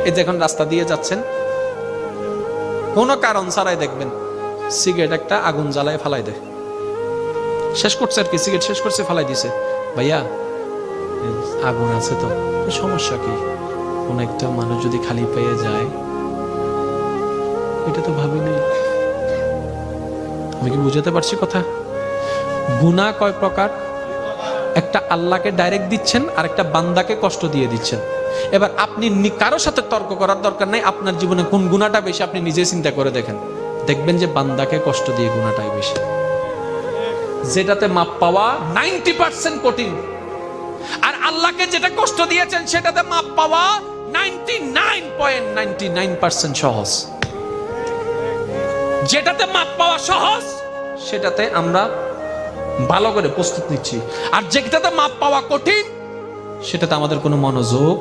এই যখন রাস্তা দিয়ে যাচ্ছেন কোনো কারণ ছাড়াই দেখবেন সিগারেট একটা আগুন জ্বালায় ফালাই দেয়, শেষ করছে আর কি, সিগারেট শেষ করছে ফালাই দিছে। ভাইয়া আগুন আছে তো, সমস্যা কি? কোন একটা মানুষ যদি খালি পেয়ে যায়, এটা তো ভাবি নাই। আমি কি বুঝাতে পারছি কথা? গুনাহ কয় প্রকার? একটা আল্লাহকে ডাইরেক্ট দিচ্ছেন, আর একটা বান্দাকে কষ্ট দিয়ে দিচ্ছেন। এবার আপনি কারোর সাথে তর্ক করার দরকার নাই, আপনার জীবনে কোন গুনাহটা বেশি আপনি নিজে চিন্তা করে দেখেন, দেখবেন যে বান্দাকে কষ্ট দিয়ে গুনাহটাই বেশি। যেটাতে মাপ পাওয়া 90% কঠিন, আর আল্লাহকে যেটা কষ্ট দিয়েছেন সেটাতে মাপ পাওয়া 99.99% সহজ। যেটাতে মাপ পাওয়া সহজ সেটাতে আমরা ভালো করে প্রস্তুত নিচ্ছি, আর যেটাতে মাপ পাওয়া কঠিন সেটাতে আমাদের কোনো মনোযোগ